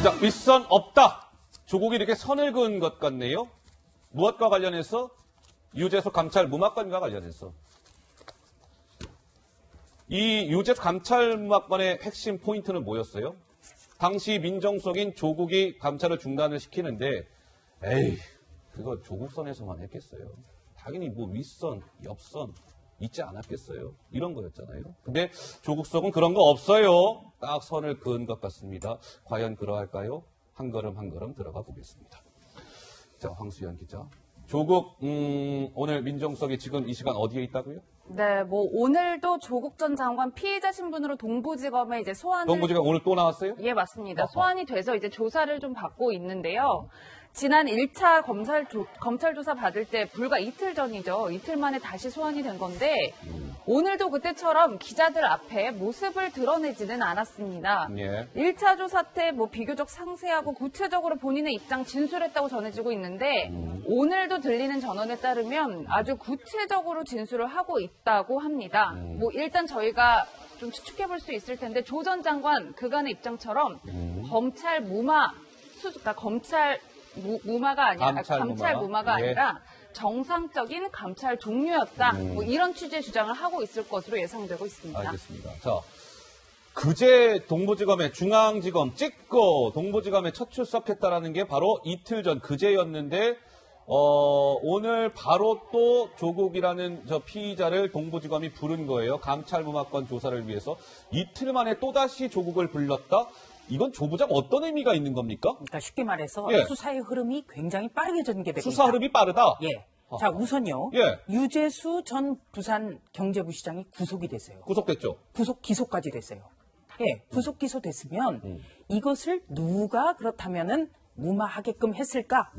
자, 윗선 없다. 조국이 이렇게 선을 그은 것 같네요. 무엇과 관련해서? 유재수 감찰 무마건과 관련해서. 이 유재수 감찰 무마건의 핵심 포인트는 뭐였어요? 당시 민정수석인 조국이 감찰을 중단을 시키는데 에이, 그거 조국 선에서만 했겠어요. 당연히 뭐 윗선, 옆선 있지 않았겠어요. 이런 거였잖아요. 근데 조국 수석은 그런 거 없어요. 딱 선을 그은 것 같습니다. 과연 그러할까요? 한 걸음 한 걸음 들어가 보겠습니다. 자, 황수연 기자. 조국 오늘 민정수석이 지금 이 시간 어디에 있다고요? 네, 뭐 오늘도 조국 전 장관 피의자 신분으로 동부지검에 이제 소환을 동부지검 오늘 또 나왔어요? 예, 맞습니다. 소환이 돼서 이제 조사를 좀 받고 있는데요. 지난 1차 검찰 조사 받을 때 불과 이틀 전이죠. 이틀 만에 다시 소환이 된 건데 오늘도 그때처럼 기자들 앞에 모습을 드러내지는 않았습니다. 예. 1차 조사 때 뭐 비교적 상세하고 구체적으로 본인의 입장 진술했다고 전해지고 있는데 오늘도 들리는 전언에 따르면 아주 구체적으로 진술을 하고 있다고 합니다. 뭐 일단 저희가 좀 추측해 볼 수 있을 텐데 조 전 장관 그간의 입장처럼 검찰 무마 그러니까 검찰 무마가 아니라 감찰 무마가 예. 아니라 정상적인 감찰 종료였다. 뭐 이런 취지의 주장을 하고 있을 것으로 예상되고 있습니다. 알겠습니다. 자, 그제 동부지검에 중앙지검 찍고 동부지검에 첫 출석했다라는 게 바로 이틀 전 그제였는데 오늘 바로 또 조국이라는 저 피의자를 동부지검이 부른 거예요. 감찰 무마건 조사를 위해서 이틀 만에 또다시 조국을 불렀다. 이건 조 부장 어떤 의미가 있는 겁니까? 그러니까 쉽게 말해서 예. 수사의 흐름이 굉장히 빠르게 전개되고 있다. 수사 흐름이 빠르다. 예. 자, 우선요. 예. 유재수 전 부산 경제부시장이 구속이 됐어요. 구속됐죠. 기소까지 됐어요. 예, 구속 기소됐으면 이것을 누가 그렇다면은 무마하게끔 했을까?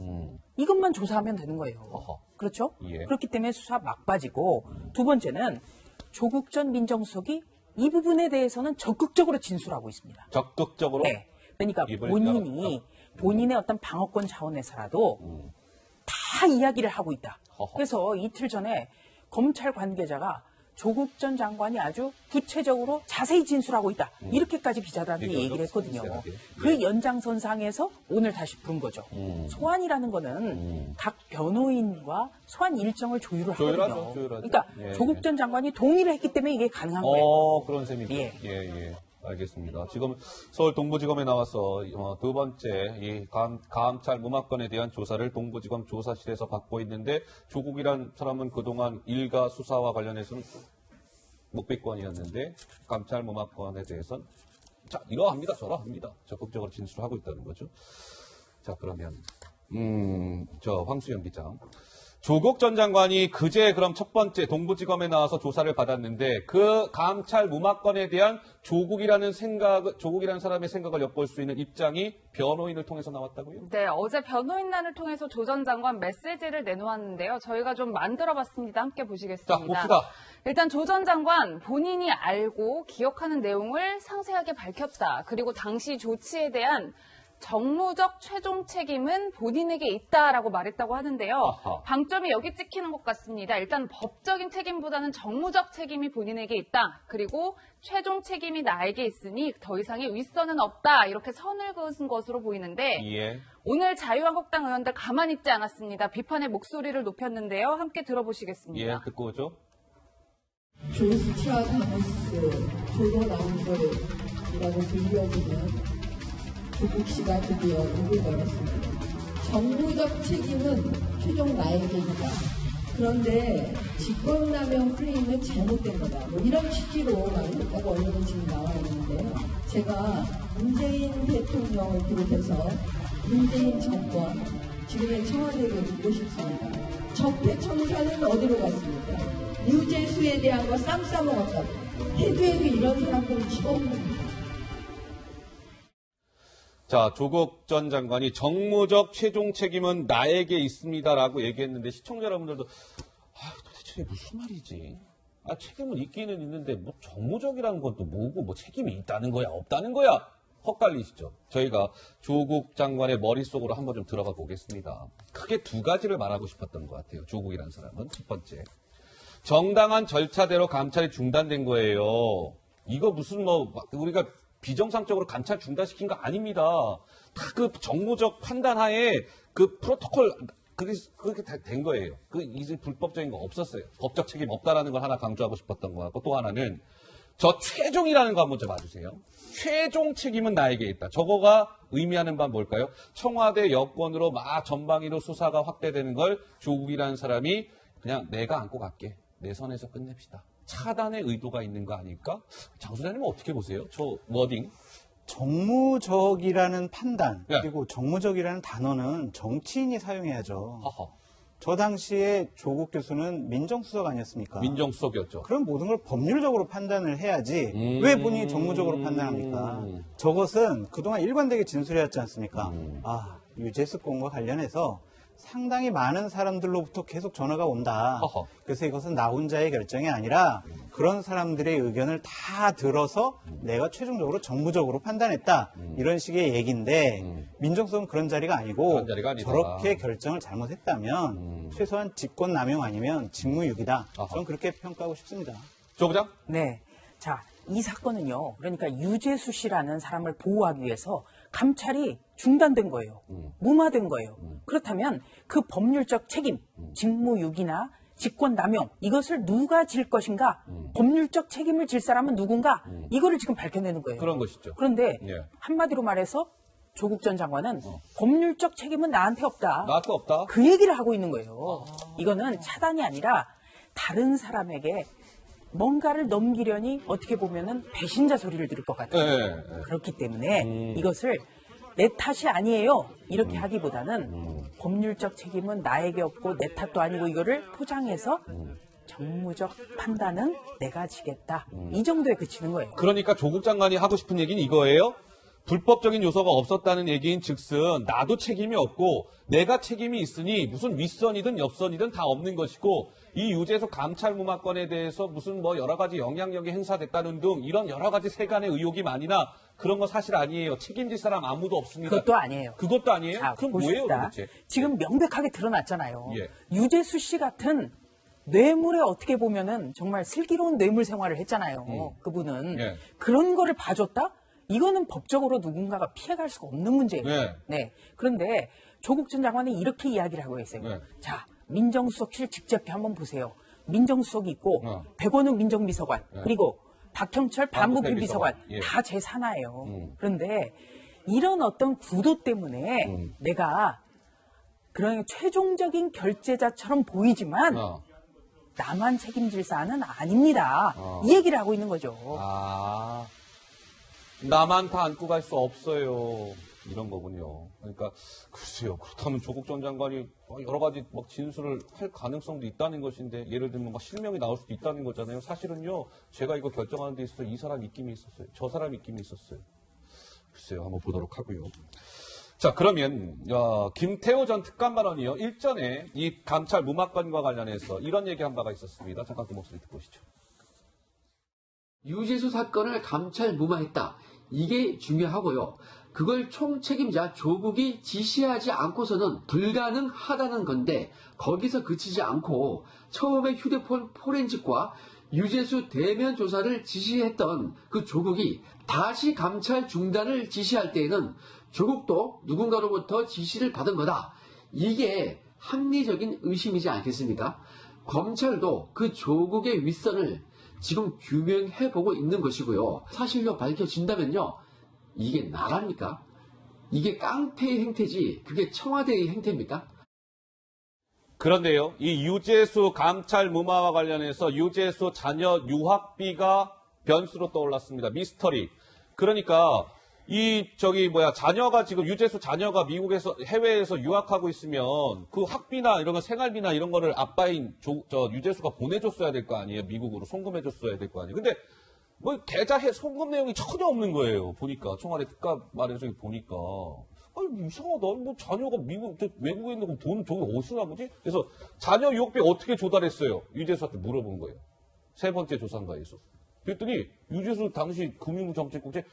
이것만 조사하면 되는 거예요. 어허. 그렇죠? 예. 그렇기 때문에 수사 막바지고 두 번째는 조국 전 민정수석이 이 부분에 대해서는 적극적으로 진술하고 있습니다. 적극적으로. 네. 그러니까 입을 본인이 열었다. 본인의 어떤 방어권 차원에서라도 다 이야기를 하고 있다. 허허. 그래서 이틀 전에 검찰 관계자가 조국 전 장관이 아주 구체적으로 자세히 진술하고 있다. 이렇게까지 기자들한테 이거죠? 얘기를 했거든요. 세세하게. 그 연장선상에서 오늘 다시 부른 거죠. 소환이라는 거는 각 변호인과 소환 일정을 조율을 조율하죠, 하거든요. 조율하죠. 그러니까 예, 조국 예. 전 장관이 동의를 했기 때문에 이게 가능한 거예요. 그런 셈이죠. 예. 예. 알겠습니다. 지금 서울 동부지검에 나와서 두 번째 이 감찰 무마건에 대한 조사를 동부지검 조사실에서 받고 있는데 조국이란 사람은 그동안 일가 수사와 관련해서는 묵비권이었는데 감찰 무마건에 대해서는 자 이러합니다 저러합니다 적극적으로 진술하고 있다는 거죠. 자 그러면 저 황수영 기자. 조국 전 장관이 그제 그럼 첫 번째 동부지검에 나와서 조사를 받았는데 그 감찰 무마건에 대한 조국이라는 사람의 생각을 엿볼 수 있는 입장이 변호인을 통해서 나왔다고요? 네, 어제 변호인단을 통해서 조 전 장관 메시지를 내놓았는데요. 저희가 좀 만들어봤습니다. 함께 보시겠습니다. 자, 봅시다. 일단 조 전 장관 본인이 알고 기억하는 내용을 상세하게 밝혔다. 그리고 당시 조치에 대한 정무적 최종 책임은 본인에게 있다라고 말했다고 하는데요. 아하. 방점이 여기 찍히는 것 같습니다. 일단 법적인 책임보다는 정무적 책임이 본인에게 있다. 그리고 최종 책임이 나에게 있으니 더 이상의 윗선은 없다. 이렇게 선을 그은 것으로 보이는데 예. 오늘 자유한국당 의원들 가만히 있지 않았습니다. 비판의 목소리를 높였는데요. 함께 들어보시겠습니다. 예, 듣고 오죠. 조스트라다머스 조로 나온 거라고 불리워지는 조국 씨가 드디어 입을 열었습니다. 정부적 책임은 최종 나에게 있다. 그런데 직권남용 프레임은 잘못된 거다. 뭐 이런 취지로 말했다고 언론은 지금 나와 있는데요. 제가 문재인 대통령을 비롯해서 문재인 정권, 지금의 청와대를 묻고 싶습니다. 적폐청산은 어디로 갔습니까? 유재수에 대한 거 쌈 싸먹었다고. 해도 이런 사람들은 직업입니다. 자, 조국 전 장관이 정무적 최종 책임은 나에게 있습니다라고 얘기했는데 시청자 여러분들도 도대체 이게 무슨 말이지? 책임은 있기는 있는데 뭐 정무적이라는 건 또 뭐고 뭐 책임이 있다는 거야 없다는 거야? 헛갈리시죠? 저희가 조국 장관의 머릿속으로 한번 좀 들어가 보겠습니다. 크게 두 가지를 말하고 싶었던 것 같아요. 조국이라는 사람은. 첫 번째. 정당한 절차대로 감찰이 중단된 거예요. 이거 무슨 우리가 비정상적으로 감찰 중단시킨 거 아닙니다. 다 그 정무적 판단하에 그 프로토콜 그렇게 된 거예요. 이제 불법적인 거 없었어요. 법적 책임 없다라는 걸 하나 강조하고 싶었던 거 같고 또 하나는 저 최종이라는 거 한번 좀 봐주세요. 최종 책임은 나에게 있다. 저거가 의미하는 바는 뭘까요? 청와대 여권으로 막 전방위로 수사가 확대되는 걸 조국이라는 사람이 그냥 내가 안고 갈게. 내 선에서 끝냅시다. 차단의 의도가 있는 거 아닐까? 장 소장님은 어떻게 보세요? 저 워딩. 정무적이라는 판단 네. 그리고 정무적이라는 단어는 정치인이 사용해야죠. 허허. 저 당시에 조국 교수는 민정수석 아니었습니까? 민정수석이었죠. 그럼 모든 걸 법률적으로 판단을 해야지 왜 본인이 정무적으로 판단합니까? 저것은 그동안 일관되게 진술해왔지 않습니까? 유재수 건과 관련해서 상당히 많은 사람들로부터 계속 전화가 온다. 허허. 그래서 이것은 나 혼자의 결정이 아니라 그런 사람들의 의견을 다 들어서 내가 최종적으로 정부적으로 판단했다. 이런 식의 얘기인데 민정수석은 그런 자리가 아니고 그런 자리가 아니다. 저렇게 결정을 잘못했다면 최소한 직권남용 아니면 직무유기다. 아하. 저는 그렇게 평가하고 싶습니다. 조 부장? 네. 자, 이 사건은요. 그러니까 유재수 씨라는 사람을 보호하기 위해서 감찰이 중단된 거예요. 무마된 거예요. 그렇다면 그 법률적 책임, 직무유기나 직권남용 이것을 누가 질 것인가? 법률적 책임을 질 사람은 누군가? 이거를 지금 밝혀내는 거예요. 그런 것이죠. 그런데 예. 한마디로 말해서 조국 전 장관은 법률적 책임은 나한테 없다. 나한테 없다. 그 얘기를 하고 있는 거예요. 이거는 차단이 아니라 다른 사람에게 뭔가를 넘기려니 어떻게 보면은 배신자 소리를 들을 것 같아요. 네. 그렇기 때문에 이것을 내 탓이 아니에요. 이렇게 하기보다는 법률적 책임은 나에게 없고 내 탓도 아니고 이거를 포장해서 정무적 판단은 내가 지겠다. 이 정도에 그치는 거예요. 그러니까 조국 장관이 하고 싶은 얘기는 이거예요. 불법적인 요소가 없었다는 얘기인 즉슨 나도 책임이 없고 내가 책임이 있으니 무슨 윗선이든 옆선이든 다 없는 것이고 이 유재수 감찰 무마건에 대해서 무슨 뭐 여러 가지 영향력이 행사됐다는 등 이런 여러 가지 세간의 의혹이 많이나 그런 거 사실 아니에요. 책임질 사람 아무도 없습니다. 그것도 아니에요. 그것도 아니에요? 자, 그럼 뭐예요 보십시다. 도대체? 지금 명백하게 드러났잖아요. 예. 유재수 씨 같은 뇌물에 어떻게 보면은 정말 슬기로운 뇌물 생활을 했잖아요. 그분은. 예. 그런 거를 봐줬다? 이거는 법적으로 누군가가 피해갈 수가 없는 문제예요. 네. 네. 그런데 조국 전 장관은 이렇게 이야기를 하고 있어요. 네. 자, 민정수석실 직접 한번 보세요. 민정수석이 있고 백원우 민정비서관 그리고 박형철 반부패 비서관 예. 다 제 산하예요. 그런데 이런 어떤 구도 때문에 내가 그런 최종적인 결제자처럼 보이지만 나만 책임질 사안은 아닙니다. 이 얘기를 하고 있는 거죠. 아, 나만 다 안고 갈 수 없어요. 이런 거군요. 그러니까 글쎄요. 그렇다면 조국 전 장관이 여러 가지 막 진술을 할 가능성도 있다는 것인데 예를 들면 막 실명이 나올 수도 있다는 거잖아요. 사실은요. 제가 이거 결정하는 데 있어서 이 사람 입김이 있었어요. 저 사람 입김이 있었어요. 글쎄요. 한번 보도록 하고요. 자, 그러면 김태호 전 특감반원이요. 일전에 이 감찰 무마건과 관련해서 이런 얘기한 바가 있었습니다. 잠깐 그 목소리 듣고 오시죠. 유재수 사건을 감찰 무마했다. 이게 중요하고요. 그걸 총책임자 조국이 지시하지 않고서는 불가능하다는 건데 거기서 그치지 않고 처음에 휴대폰 포렌식과 유재수 대면 조사를 지시했던 그 조국이 다시 감찰 중단을 지시할 때에는 조국도 누군가로부터 지시를 받은 거다. 이게 합리적인 의심이지 않겠습니까? 검찰도 그 조국의 윗선을 지금 규명해보고 있는 것이고요. 사실로 밝혀진다면요. 이게 나랍니까? 이게 깡패의 행태지 그게 청와대의 행태입니까? 그런데요. 이 유재수 감찰 무마와 관련해서 유재수 자녀 유학비가 변수로 떠올랐습니다. 미스터리. 그러니까 자녀가 지금 유재수 자녀가 미국에서 해외에서 유학하고 있으면 그 학비나 이런 거 생활비나 이런 거를 아빠인 유재수가 보내줬어야 될 거 아니에요. 미국으로 송금해줬어야 될 거 아니에요. 근데 뭐 계좌 송금 내용이 전혀 없는 거예요. 보니까 청와대 특감반에서 보니까 아니 이상하다. 뭐 자녀가 외국에 있는 거 돈 저기 어디서 난 거지? 그래서 자녀 유학비 어떻게 조달했어요? 유재수한테 물어본 거예요. 세 번째 조사인가에서. 그랬더니 유재수 당시 금융정책국제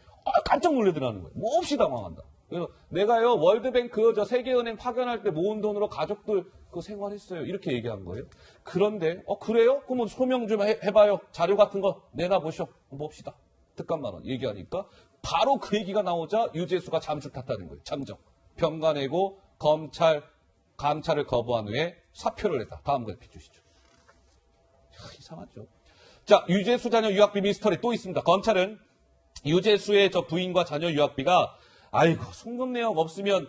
깜짝 놀래더라는 거예요. 뭐 없이 당황한다. 그래서 내가요 월드뱅크 세계은행 파견할 때 모은 돈으로 가족들 그 생활했어요. 이렇게 얘기한 거예요. 그런데 그래요? 그러면 소명 좀 해봐요. 자료 같은 거 내놔보셔. 봅시다. 특감만원 얘기하니까 바로 그 얘기가 나오자 유재수가 잠수 탔다는 거예요. 잠정. 병가 내고 감찰을 거부한 후에 사표를 냈다. 다음 그래프 주시죠. 이상하죠. 자, 유재수 자녀 유학비 미스터리 또 있습니다. 검찰은 유재수의 저 부인과 자녀 유학비가 아이고 송금 내역 없으면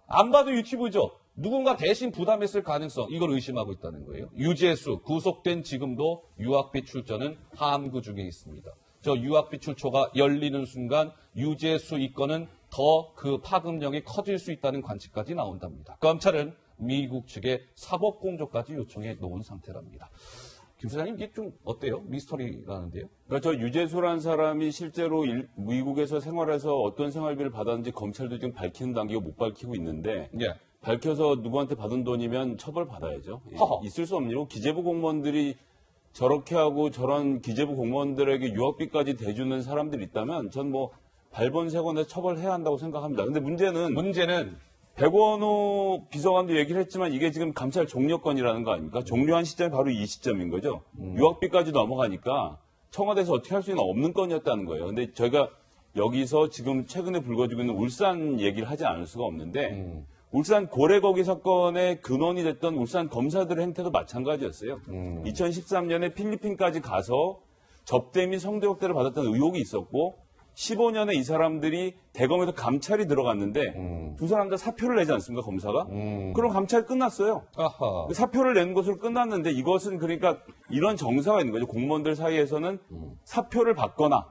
안 봐도 유튜브죠. 누군가 대신 부담했을 가능성 이걸 의심하고 있다는 거예요. 유재수 구속된 지금도 유학비 출처는 함구 중에 있습니다. 저 유학비 출처가 열리는 순간 유재수 이 건은 더 그 파급력이 커질 수 있다는 관측까지 나온답니다. 검찰은 미국 측에 사법공조까지 요청해 놓은 상태랍니다. 김 소장님 이게 좀 어때요? 미스터리라는데요? 그러니까 저 유재수라는 사람이 실제로 미국에서 생활해서 어떤 생활비를 받았는지 검찰도 지금 밝히는 단계가 못 밝히고 있는데 예. 밝혀서 누구한테 받은 돈이면 처벌받아야죠. 허허. 있을 수 없는 일이고 기재부 공무원들이 저렇게 하고 저런 기재부 공무원들에게 유학비까지 대주는 사람들이 있다면 전 뭐 발본색원에서 처벌해야 한다고 생각합니다. 근데 문제는 백원호 비서관도 얘기를 했지만 이게 지금 감찰 종료건이라는 거 아닙니까? 종료한 시점이 바로 이 시점인 거죠. 유학비까지 넘어가니까 청와대에서 어떻게 할 수 있는 없는 건이었다는 거예요. 근데 저희가 여기서 지금 최근에 불거지고 있는 울산 얘기를 하지 않을 수가 없는데 울산 고래거기 사건의 근원이 됐던 울산 검사들의 행태도 마찬가지였어요. 2013년에 필리핀까지 가서 접대 및 성대역대를 받았던 의혹이 있었고 15년에 이 사람들이 대검에서 감찰이 들어갔는데 두 사람 다 사표를 내지 않습니까, 검사가? 그럼 감찰이 끝났어요. 아하. 사표를 낸 것으로 끝났는데 이것은 그러니까 이런 정사가 있는 거죠. 공무원들 사이에서는 사표를 받거나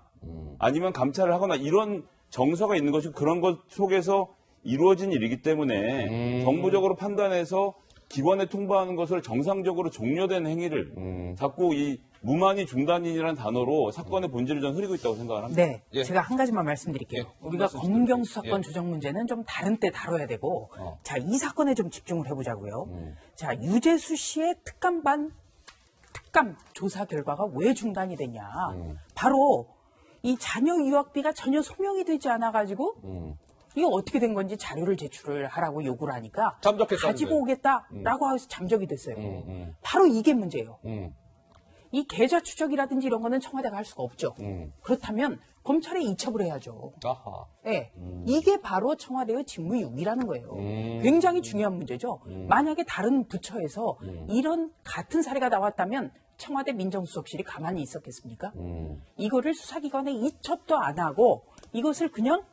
아니면 감찰을 하거나 이런 정서가 있는 것이 그런 것 속에서 이루어진 일이기 때문에 정부적으로 판단해서 기관에 통보하는 것을 정상적으로 종료된 행위를 자꾸 이 무만이 중단인이라는 단어로 사건의 본질을 좀 흐리고 있다고 생각을 합니다. 네, 예. 제가 한 가지만 말씀드릴게요. 예, 우리가 말씀 주세요. 검경수 사건 예. 조정 문제는 좀 다른 때 다뤄야 되고, 자, 이 사건에 좀 집중을 해보자고요. 자, 유재수 씨의 특감 조사 결과가 왜 중단이 됐냐? 바로 이 자녀 유학비가 전혀 소명이 되지 않아가지고 이게 어떻게 된 건지 자료를 제출을 하라고 요구를 하니까 잠적했다는 가지고 거예요. 오겠다라고 해서 잠적이 됐어요. 바로 이게 문제예요. 이 계좌 추적이라든지 이런 거는 청와대가 할 수가 없죠. 그렇다면 검찰에 이첩을 해야죠. 아하. 네. 이게 바로 청와대의 직무유기라는 거예요. 굉장히 중요한 문제죠. 만약에 다른 부처에서 이런 같은 사례가 나왔다면 청와대 민정수석실이 가만히 있었겠습니까? 이거를 수사기관에 이첩도 안 하고 이것을 그냥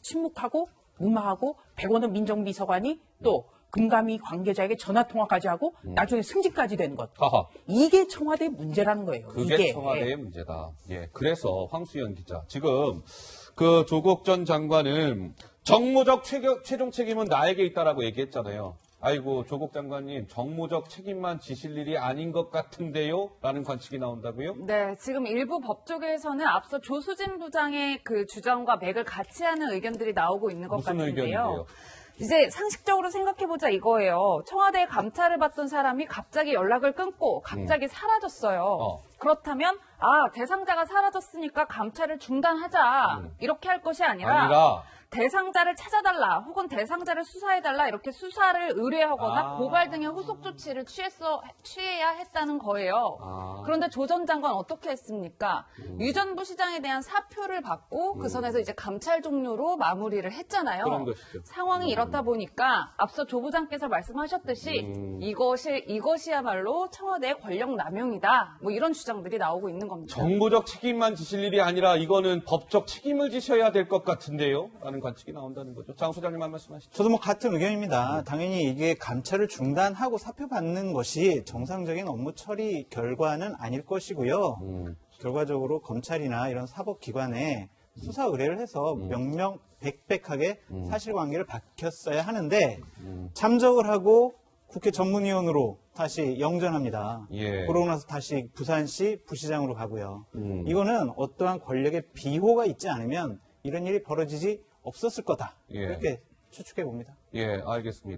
침묵하고 무마하고 백원호 민정비서관이 또 금감위 관계자에게 전화통화까지 하고 나중에 승진까지 된 것. 아하. 이게 청와대의 문제라는 거예요. 그게 이게. 청와대의 문제다. 예. 그래서 황수연 기자. 지금 그 조국 전 장관은 정무적 최종 책임은 나에게 있다라고 얘기했잖아요. 아이고, 조국 장관님, 정무적 책임만 지실 일이 아닌 것 같은데요? 라는 관측이 나온다고요? 네, 지금 일부 법조계에서는 앞서 조수진 부장의 그 주장과 맥을 같이 하는 의견들이 나오고 있는 것 무슨 같은데요. 의견인데요? 이제 상식적으로 생각해보자 이거예요. 청와대에 감찰을 받던 사람이 갑자기 연락을 끊고 갑자기 사라졌어요. 그렇다면 대상자가 사라졌으니까 감찰을 중단하자 이렇게 할 것이 아니라 대상자를 찾아달라 혹은 대상자를 수사해달라 이렇게 수사를 의뢰하거나 고발 등의 후속 조치를 취해야 했다는 거예요. 그런데 조 전 장관 어떻게 했습니까? 유 전 부시장에 대한 사표를 받고 그 선에서 이제 감찰 종료로 마무리를 했잖아요. 그런 것이죠. 상황이 이렇다 보니까 앞서 조 부장께서 말씀하셨듯이 이것이야말로 청와대의 권력 남용이다. 뭐 이런 주장들이 나오고 있는 겁니다. 정부적 책임만 지실 일이 아니라 이거는 법적 책임을 지셔야 될 것 같은데요? 라는 관측이 나온다는 거죠. 장 소장님 한 말씀 하시죠. 저도 뭐 같은 의견입니다. 당연히 이게 감찰을 중단하고 사표 받는 것이 정상적인 업무 처리 결과는 아닐 것이고요. 결과적으로 검찰이나 이런 사법기관에 수사 의뢰를 해서 명명백백하게 사실관계를 밝혔어야 하는데 잠적을 하고 국회 전문위원으로 다시 영전합니다. 예. 그러고 나서 다시 부산시 부시장으로 가고요. 이거는 어떠한 권력의 비호가 있지 않으면 이런 일이 벌어지지 없었을 거다. 예. 이렇게 추측해 봅니다. 예, 알겠습니다.